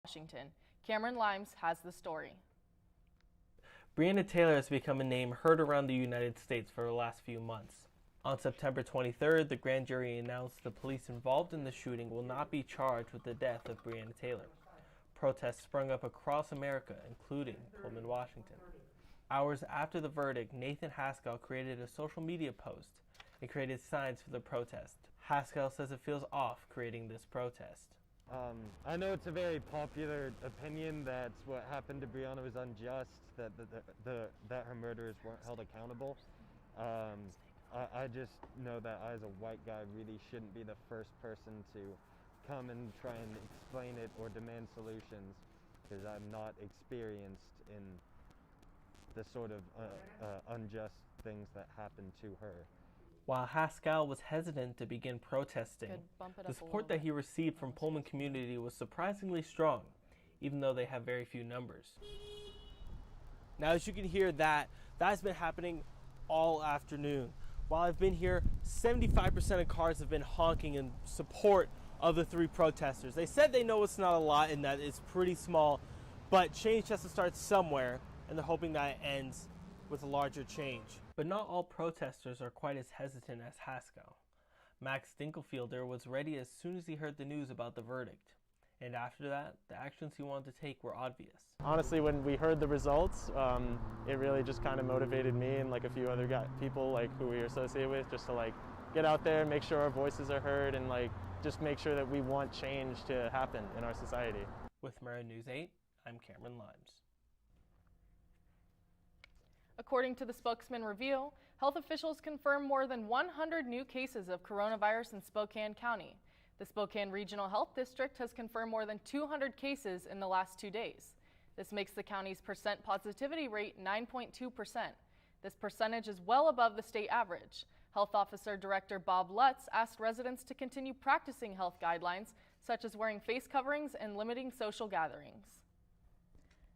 Washington. Cameron Limes has the story. Breonna Taylor has become a name heard around the United States for the last few months. On September 23rd, the grand jury announced the police involved in the shooting will not be charged with the death of Breonna Taylor. Protests sprung up across America, including Pullman, Washington. Hours after the verdict, Nathan Haskell created a social media post and created signs for the protest. Haskell says it feels off creating this protest. I know it's a very popular opinion that what happened to Breonna was unjust, that her murderers weren't held accountable. I just know that I, as a white guy, really shouldn't be the first person to come and try and explain it or demand solutions, because I'm not experienced in the sort of unjust things that happened to her. While Haskell was hesitant to begin protesting, the support that he received from Pullman community was surprisingly strong, even though they have very few numbers. Now, as you can hear, that has been happening all afternoon. While I've been here, 75% of cars have been honking in support of the three protesters. They said they know it's not a lot and that it's pretty small, but change has to start somewhere, and they're hoping that it ends with a larger change. But not all protesters are quite as hesitant as Haskell. Max Dinkelfielder was ready as soon as he heard the news about the verdict. And after that, the actions he wanted to take were obvious. Honestly, when we heard the results, it really just kind of motivated me and like a few other people like who we are associated with, just to like get out there and make sure our voices are heard and like just make sure that we want change to happen in our society. With Murrow News 8, I'm Cameron Limes. According to the spokesman reveal, health officials confirmed more than 100 new cases of coronavirus in Spokane County. The Spokane Regional Health District has confirmed more than 200 cases in the last 2 days. This makes the county's percent positivity rate 9.2%. This percentage is well above the state average. Health Officer Director Bob Lutz asked residents to continue practicing health guidelines, such as wearing face coverings and limiting social gatherings.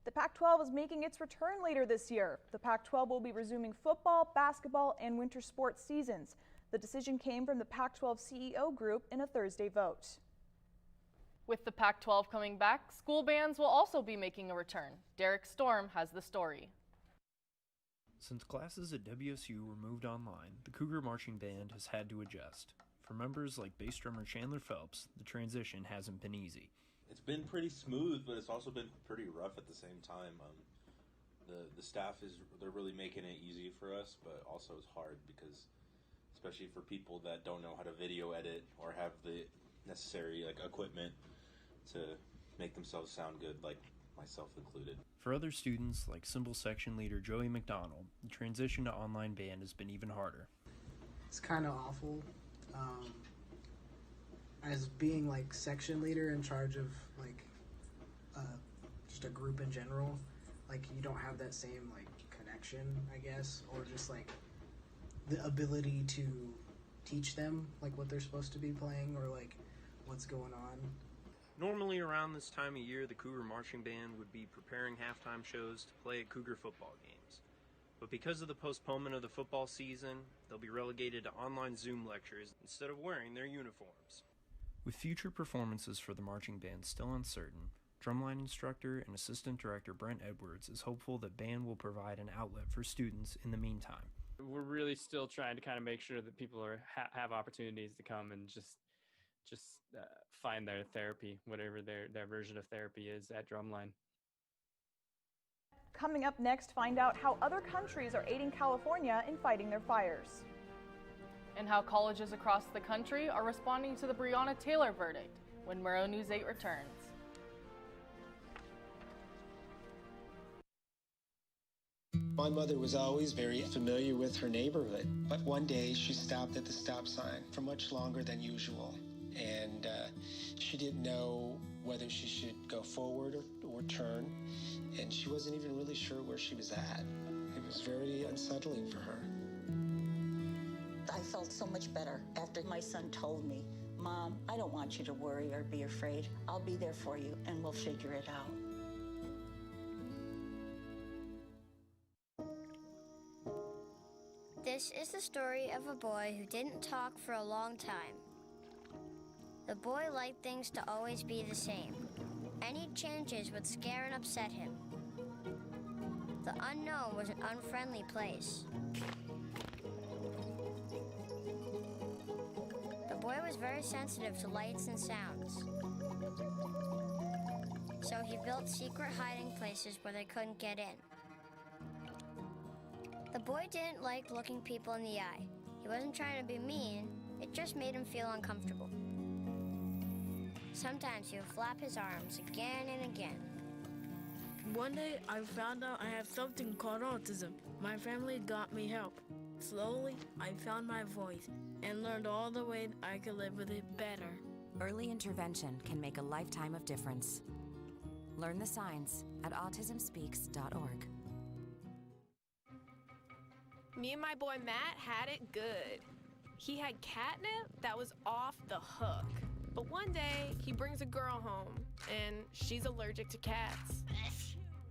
The Pac-12 is making its return later this year. The Pac-12 will be resuming football, basketball, and winter sports seasons. The decision came from the Pac-12 CEO group in a Thursday vote. With the Pac-12 coming back, school bands will also be making a return. Derek Storm has the story. Since classes at WSU were moved online, the Cougar Marching Band has had to adjust. For members like bass drummer Chandler Phelps, the transition hasn't been easy. It's been pretty smooth, but it's also been pretty rough at the same time. The staff they're really making it easy for us, but also it's hard because, especially for people that don't know how to video edit or have the necessary equipment to make themselves sound good, like myself included. For other students, like cymbal section leader Joey McDonald, the transition to online band has been even harder. It's kind of awful. As being section leader in charge of just a group in general, you don't have that same connection, I guess, or just the ability to teach them what they're supposed to be playing or what's going on. Normally around this time of year, the Cougar Marching Band would be preparing halftime shows to play at Cougar football games. But because of the postponement of the football season, they'll be relegated to online Zoom lectures instead of wearing their uniforms. With future performances for the marching band still uncertain, drumline instructor and assistant director Brent Edwards is hopeful that band will provide an outlet for students in the meantime. We're really still trying to kind of make sure that people have opportunities to come and just find their therapy, whatever their version of therapy is at drumline. Coming up next, find out how other countries are aiding California in fighting their fires. And how colleges across the country are responding to the Breonna Taylor verdict when Murrow News 8 returns. My mother was always very familiar with her neighborhood, but one day she stopped at the stop sign for much longer than usual, and she didn't know whether she should go forward or turn, and she wasn't even really sure where she was at. It was very unsettling for her. I felt so much better after my son told me, "Mom, I don't want you to worry or be afraid. I'll be there for you and we'll figure it out." This is the story of a boy who didn't talk for a long time. The boy liked things to always be the same. Any changes would scare and upset him. The unknown was an unfriendly place. The boy was very sensitive to lights and sounds. So he built secret hiding places where they couldn't get in. The boy didn't like looking people in the eye. He wasn't trying to be mean, it just made him feel uncomfortable. Sometimes he would flap his arms again and again. One day, I found out I have something called autism. My family got me help. Slowly, I found my voice and learned all the ways I could live with it better. Early intervention can make a lifetime of difference. Learn the signs at autismspeaks.org. Me and my boy Matt had it good. He had catnip that was off the hook. But one day, he brings a girl home, and she's allergic to cats.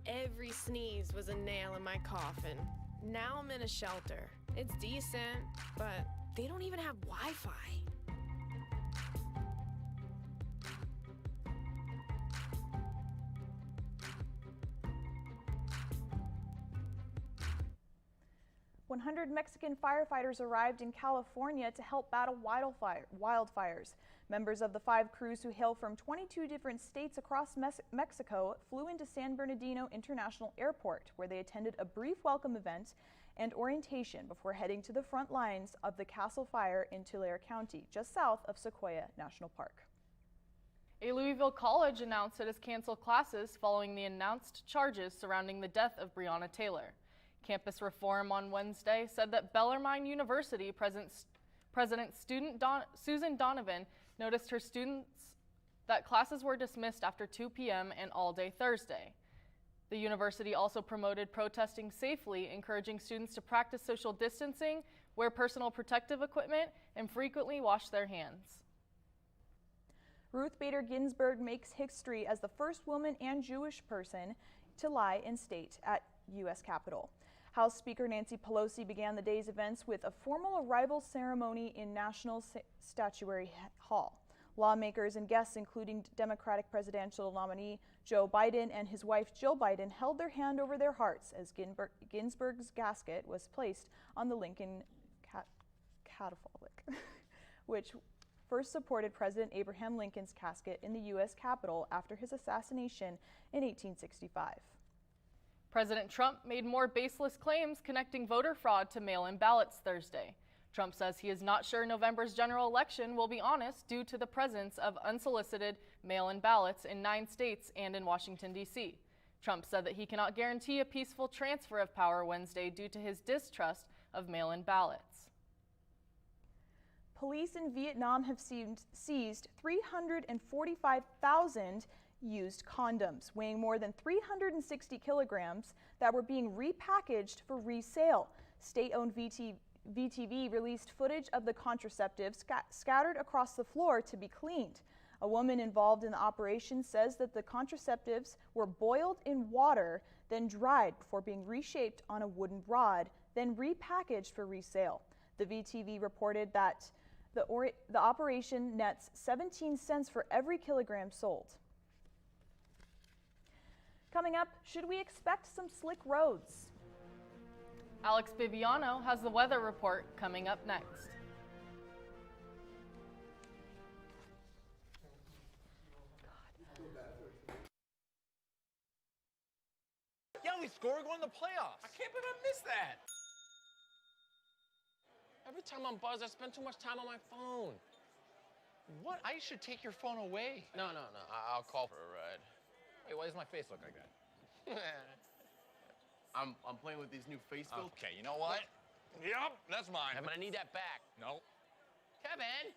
Every sneeze was a nail in my coffin. Now I'm in a shelter. It's decent, but they don't even have Wi-Fi. "100 Mexican firefighters arrived in California to help battle wildfires. Members of the 5 crews who hail from 22 different states across Mexico flew into San Bernardino International Airport, where they attended a brief welcome event and orientation before heading to the front lines of the Castle Fire in Tulare County, just south of Sequoia National Park. A Louisville college announced it has canceled classes following the announced charges surrounding the death of Breonna Taylor. Campus Reform on Wednesday said that Bellarmine University President Susan Donovan noticed her students that classes were dismissed after 2 p.m. and all day Thursday. The university also promoted protesting safely, encouraging students to practice social distancing, wear personal protective equipment, and frequently wash their hands. Ruth Bader Ginsburg makes history as the first woman and Jewish person to lie in state at U.S. Capitol. House Speaker Nancy Pelosi began the day's events with a formal arrival ceremony in National Statuary Hall. Lawmakers and guests, including Democratic presidential nominee Joe Biden and his wife Jill Biden, held their hand over their hearts as Ginsburg's casket was placed on the Lincoln catafalque, which first supported President Abraham Lincoln's casket in the U.S. Capitol after his assassination in 1865. President Trump made more baseless claims connecting voter fraud to mail-in ballots Thursday. Trump says he is not sure November's general election will be honest due to the presence of unsolicited mail-in ballots in 9 states and in Washington, D.C. Trump said that he cannot guarantee a peaceful transfer of power Wednesday due to his distrust of mail-in ballots. Police in Vietnam have seized 345,000 used condoms, weighing more than 360 kilograms, that were being repackaged for resale. State-owned VTV released footage of the contraceptives scattered across the floor to be cleaned. A woman involved in the operation says that the contraceptives were boiled in water, then dried before being reshaped on a wooden rod, then repackaged for resale. The VTV reported that the operation nets 17 cents for every kilogram sold. Coming up, should we expect some slick roads? Alex Bibiano has the weather report coming up next. Yeah, we scored going to the playoffs. I can't believe I missed that. Every time I'm buzzed, I spend too much time on my phone. What? I should take your phone away. No. I'll call for a ride. Wait, why does my face look like that? I'm playing with these new face filters. Okay, you know what? Yep, that's mine. I'm gonna need that back. No. Kevin!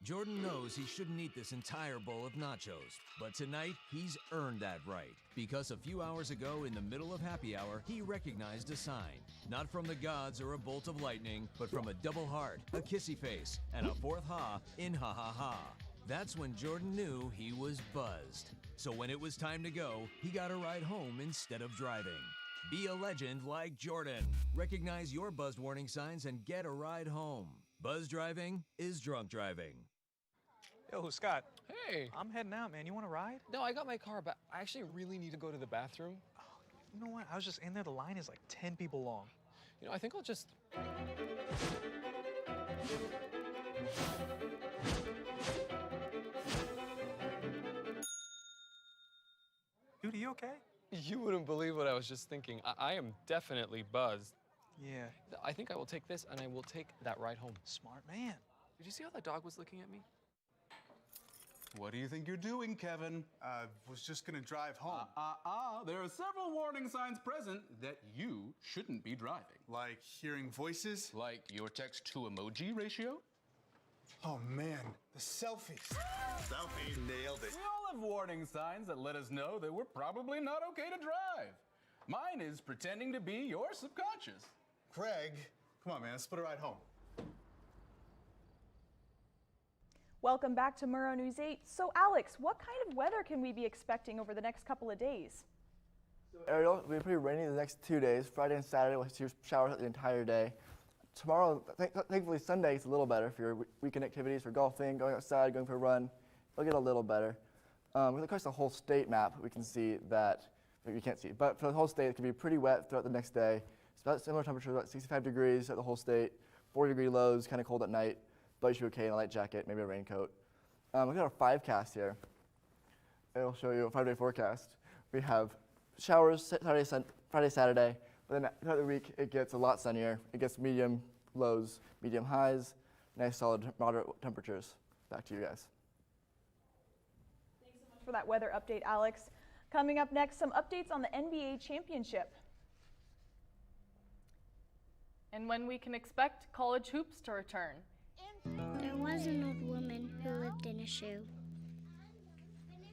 Jordan knows he shouldn't eat this entire bowl of nachos, but tonight he's earned that right, because a few hours ago in the middle of happy hour, he recognized a sign, not from the gods or a bolt of lightning, but from a double heart, a kissy face, and a fourth ha in ha ha ha. That's when Jordan knew he was buzzed. So when it was time to go, he got a ride home instead of driving. Be a legend like Jordan. Recognize your buzzed warning signs and get a ride home. Buzz driving is drunk driving. Yo, Scott, Hey. I'm heading out, man. You want to ride? No, I got my car, but I actually really need to go to the bathroom. Oh, you know what? I was just in there. The line is like 10 people long. You know, I think I'll just... Dude, are you okay? You wouldn't believe what I was just thinking. I am definitely buzzed. Yeah. I think I will take this, and I will take that ride home. Smart man. Did you see how that dog was looking at me? What do you think you're doing, Kevin? Was just gonna drive home. There are several warning signs present that you shouldn't be driving. Like hearing voices? Like your text-to-emoji ratio? Oh man, the selfies. Selfie, nailed it. We all have warning signs that let us know that we're probably not okay to drive. Mine is pretending to be your subconscious. Craig, come on man, let's split a ride home. Welcome back to Murrow News 8. So Alex, what kind of weather can we be expecting over the next couple of days? Ariel, it'll be pretty rainy the next 2 days. Friday and Saturday, we'll see showers the entire day. Tomorrow, thankfully Sunday, it's a little better for your weekend activities, for golfing, going outside, going for a run. It'll get a little better. Across the whole state map, we can see that, you can't see, but for the whole state, it can be pretty wet throughout the next day. It's about similar temperature, about 65 degrees throughout the whole state, 40-degree lows, kind of cold at night, but you should be okay in a light jacket, maybe a raincoat. We've got our 5-cast here. It'll show you a 5-day forecast. We have showers Friday, Saturday, but then throughout the week, it gets a lot sunnier. It gets medium lows, medium highs, nice solid moderate temperatures. Back to you guys. Thanks so much for that weather update, Alex. Coming up next, some updates on the NBA championship. And when we can expect college hoops to return. There was an old woman who lived in a shoe.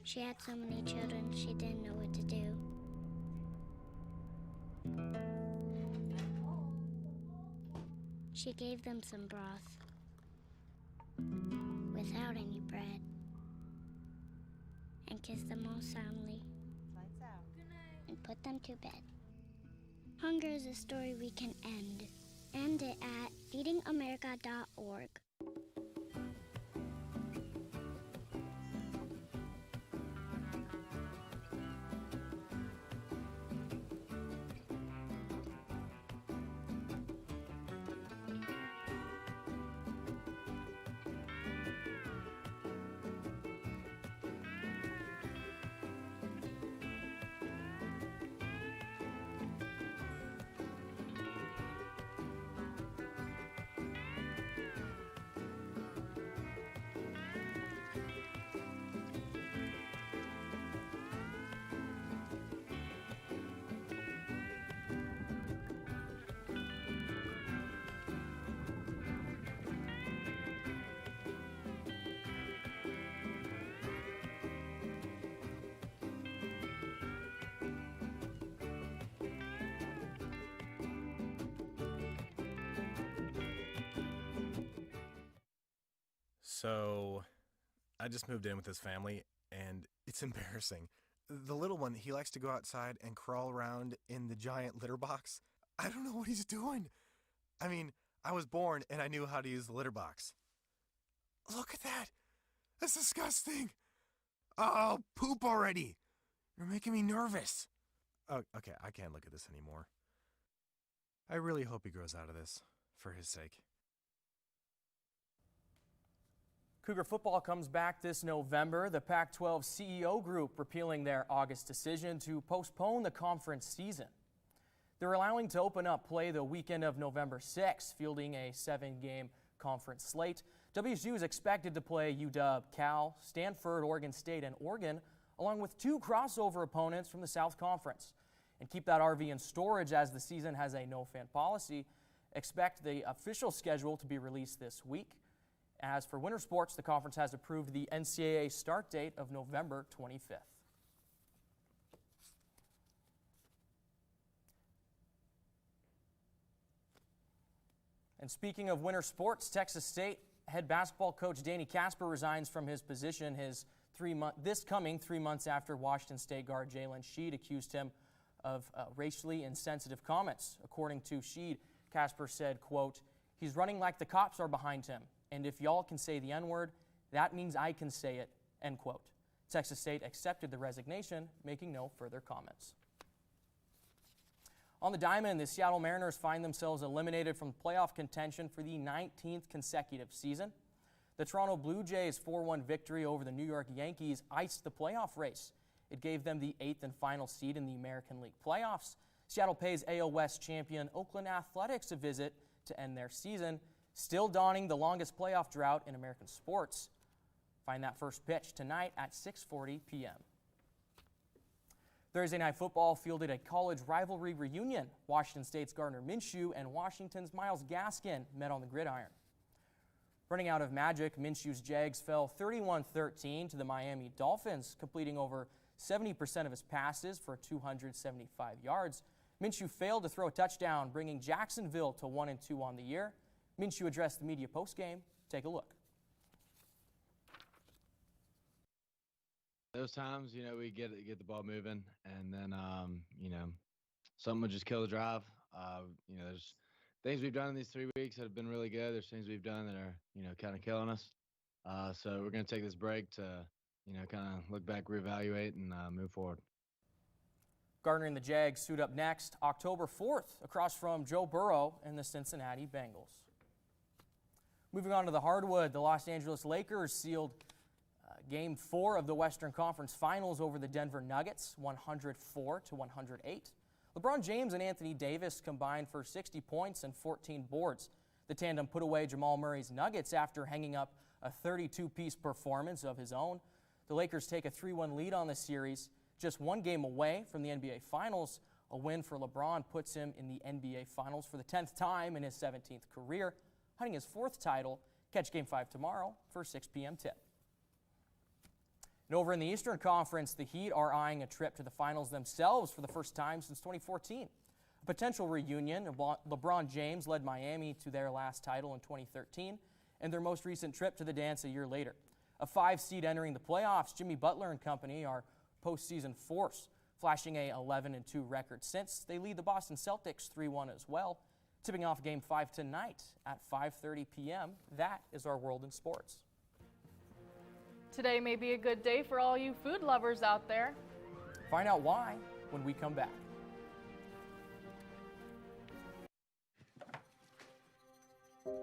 She had so many children, she didn't know what to do. She gave them some broth without any bread and kissed them all soundly and put them to bed. Hunger is a story we can end. End it at feedingamerica.org. So, I just moved in with his family, and it's embarrassing. The little one, he likes to go outside and crawl around in the giant litter box. I don't know what he's doing. I mean, I was born and I knew how to use the litter box. Look at that. That's disgusting. Oh, poop already. You're making me nervous. Oh, okay, I can't look at this anymore. I really hope he grows out of this, for his sake. Cougar football comes back this November. The Pac-12 CEO group repealing their August decision to postpone the conference season. They're allowing to open up play the weekend of November 6th, fielding a 7-game conference slate. WSU is expected to play UW, Cal, Stanford, Oregon State, and Oregon, along with 2 crossover opponents from the South Conference. And keep that RV in storage as the season has a no-fan policy. Expect the official schedule to be released this week. As for winter sports, the conference has approved the NCAA start date of November 25th. And speaking of winter sports, Texas State head basketball coach Danny Casper resigns from his position this coming 3 months after Washington State guard Jalen Sheed accused him of racially insensitive comments. According to Sheed, Casper said, quote, "He's running like the cops are behind him. And if y'all can say the N-word, that means I can say it, end quote. Texas State accepted the resignation, making no further comments. On the diamond, the Seattle Mariners find themselves eliminated from playoff contention for the 19th consecutive season. The Toronto Blue Jays' 4-1 victory over the New York Yankees iced the playoff race. It gave them the 8th and final seed in the American League playoffs. Seattle pays AL West champion Oakland Athletics a visit to end their season, still donning the longest playoff drought in American sports. Find that first pitch tonight at 6:40 p.m. Thursday Night Football fielded a college rivalry reunion. Washington State's Gardner Minshew and Washington's Myles Gaskin met on the gridiron. Running out of magic, Minshew's Jags fell 31-13 to the Miami Dolphins, completing over 70% of his passes for 275 yards. Minshew failed to throw a touchdown, bringing Jacksonville to 1-2 on the year. Minshew addressed the media postgame. Take a look. Those times, we get the ball moving, and then, something would just kill the drive. There's things we've done in these 3 weeks that have been really good. There's things we've done that are, kind of killing us. So we're going to take this break to, kind of look back, reevaluate, and move forward. Gardner and the Jags suit up next October 4th across from Joe Burrow and the Cincinnati Bengals. Moving on to the hardwood, the Los Angeles Lakers sealed Game 4 of the Western Conference Finals over the Denver Nuggets, 104-108. LeBron James and Anthony Davis combined for 60 points and 14 boards. The tandem put away Jamal Murray's Nuggets after hanging up a 32-piece performance of his own. The Lakers take a 3-1 lead on the series, just one game away from the NBA Finals. A win for LeBron puts him in the NBA Finals for the 10th time in his 17th career, hunting his 4th title. Catch Game 5 tomorrow for a 6 p.m. tip. And over in the Eastern Conference, the Heat are eyeing a trip to the finals themselves for the first time since 2014. A potential reunion. LeBron James led Miami to their last title in 2013 and their most recent trip to the dance a year later. A 5 seed entering the playoffs, Jimmy Butler and company are postseason force, flashing a 11-2 record since they lead the Boston Celtics 3-1 as well. Tipping off Game 5 tonight at 5:30 p.m. That is our world in sports. Today may be a good day for all you food lovers out there. Find out why when we come back.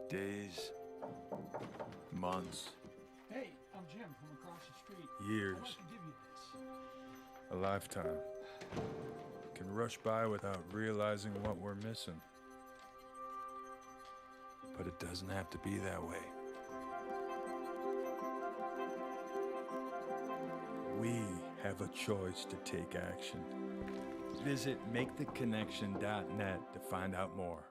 Days, months, Hey, I'm Jim from across the street. years, I'd like to give you this. a lifetime can rush by without realizing what we're missing. But it doesn't have to be that way. We have a choice to take action. Visit maketheconnection.net to find out more.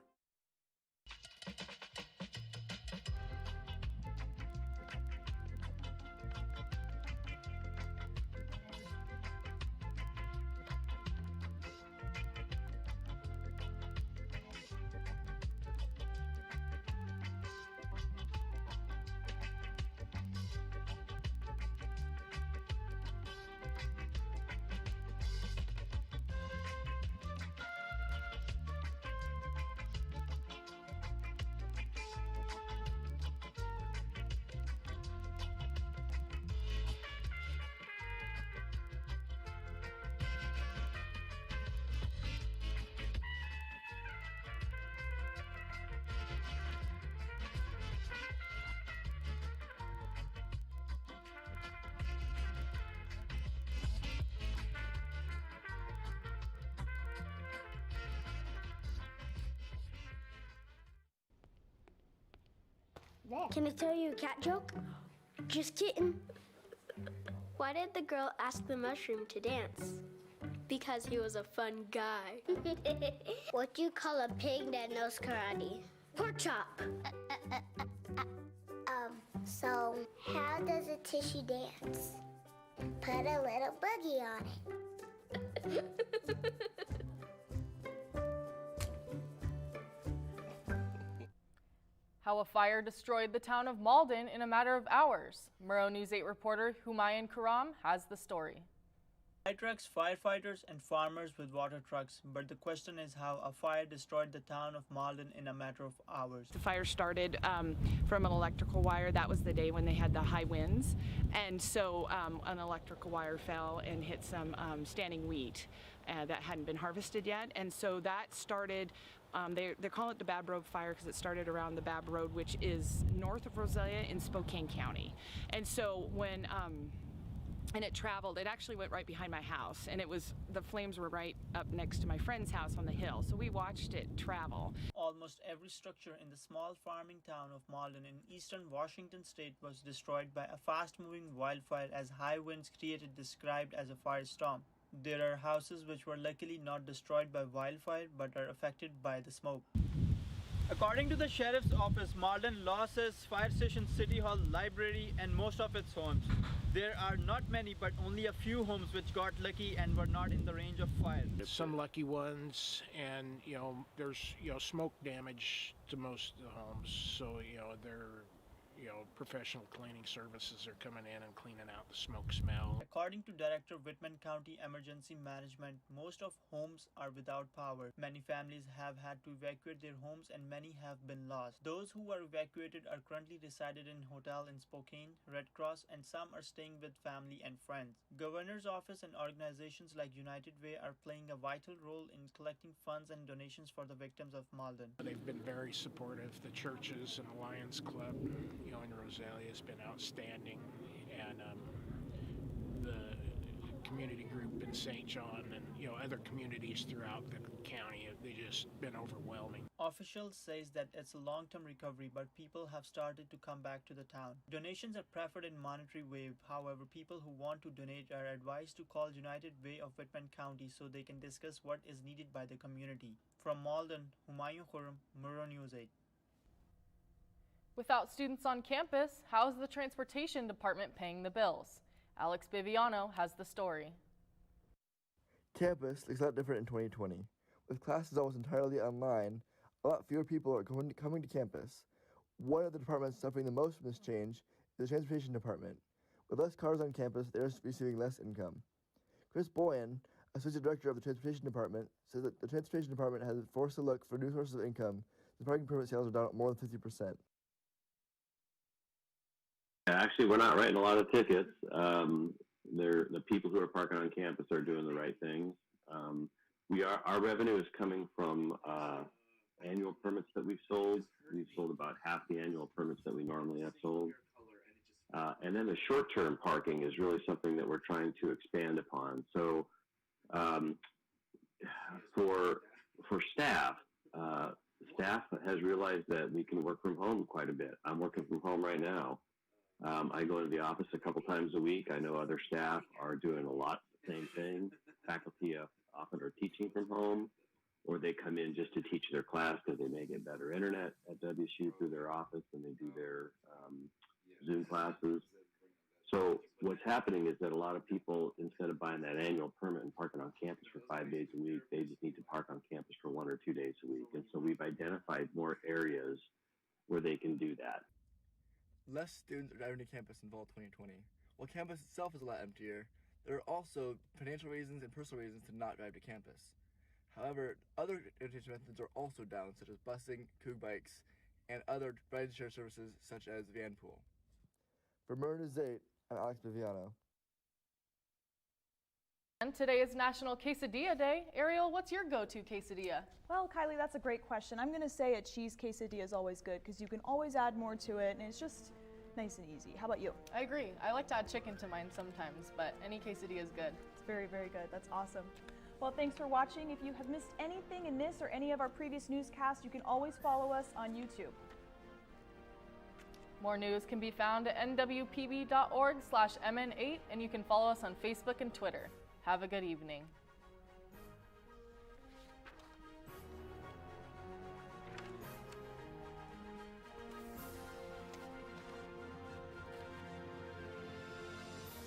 Can I tell you a cat joke? Just kidding. Why did the girl ask the mushroom to dance? Because he was a fun guy. What do you call a pig that knows karate? Pork chop. So how does a tissue dance? Put a little boogie on it. How a fire destroyed the town of Malden in a matter of hours. Murrow News 8 reporter Humayun Karam has the story. Fire trucks, firefighters, and farmers with water trucks, but the question is how a fire destroyed the town of Malden in a matter of hours. The fire started from an electrical wire. That was the day when they had the high winds, and so an electrical wire fell and hit some standing wheat that hadn't been harvested yet, and so that started. They call it the Bab Road Fire because it started around the Bab Road, which is north of Roselia in Spokane County, and so when and it traveled. It actually went right behind my house, and the flames were right up next to my friend's house on the hill. So we watched it travel. Almost every structure in the small farming town of Malden in eastern Washington state was destroyed by a fast-moving wildfire as high winds created described as a firestorm. There are houses which were luckily not destroyed by wildfire but are affected by the smoke. According to the Sheriff's Office, Malden loses fire station, city hall, library, and most of its homes. There are not many, but only a few homes which got lucky and were not in the range of fire. Some lucky ones, and there's smoke damage to most of the homes, so they're professional cleaning services are coming in and cleaning out the smoke smell. According to Director Whitman County Emergency Management, most of homes are without power. Many families have had to evacuate their homes and many have been lost. Those who are evacuated are currently resided in hotel in Spokane, Red Cross, and some are staying with family and friends. Governor's office and organizations like United Way are playing a vital role in collecting funds and donations for the victims of Malden. They've been very supportive. The churches and the Lions Club, in Roselia has been outstanding, and the community group in St. John and other communities throughout the county, they've just been overwhelming. Officials say that it's a long-term recovery, but people have started to come back to the town. Donations are preferred in monetary way. However, people who want to donate are advised to call United Way of Whitman County so they can discuss what is needed by the community. From Malden, Humayun Khurram, Murrow News 8. Without students on campus, how is the transportation department paying the bills? Alex Biviano has the story. Campus looks a lot different in 2020. With classes almost entirely online, a lot fewer people are coming to campus. One of the departments suffering the most from this change is the transportation department. With less cars on campus, they are receiving less income. Chris Boyan, associate director of the transportation department, says that the transportation department has been forced to look for new sources of income. The parking permit sales are down more than 50%. Actually, we're not writing a lot of tickets. The people who are parking on campus are doing the right things. Our revenue is coming from annual permits that we've sold. We've sold about half the annual permits that we normally have sold. And then the short-term parking is really something that we're trying to expand upon. So for staff, staff has realized that we can work from home quite a bit. I'm working from home right now. I go into the office a couple times a week. I know other staff are doing a lot the same thing. Faculty often are teaching from home, or they come in just to teach their class because they may get better internet at WSU through their office than they do their Zoom classes. So what's happening is that a lot of people, instead of buying that annual permit and parking on campus for 5 days a week, they just need to park on campus for 1 or 2 days a week. And so we've identified more areas where they can do that. Less students are driving to campus in fall 2020. While campus itself is a lot emptier, there are also financial reasons and personal reasons to not drive to campus. However, other transportation methods are also down, such as busing, Cougar bikes, and other ride-share services such as Vanpool. For Murrow News 8, I'm Alex Biviano. And today is National Quesadilla Day. Ariel, what's your go-to quesadilla? Well, Kylie, that's a great question. I'm going to say a cheese quesadilla is always good because you can always add more to it, and it's just nice and easy. How about you? I agree. I like to add chicken to mine sometimes, but any quesadilla is good. It's very, very good. That's awesome. Well, thanks for watching. If you have missed anything in this or any of our previous newscasts, you can always follow us on YouTube. More news can be found at nwpb.org/mn8, and you can follow us on Facebook and Twitter. Have a good evening.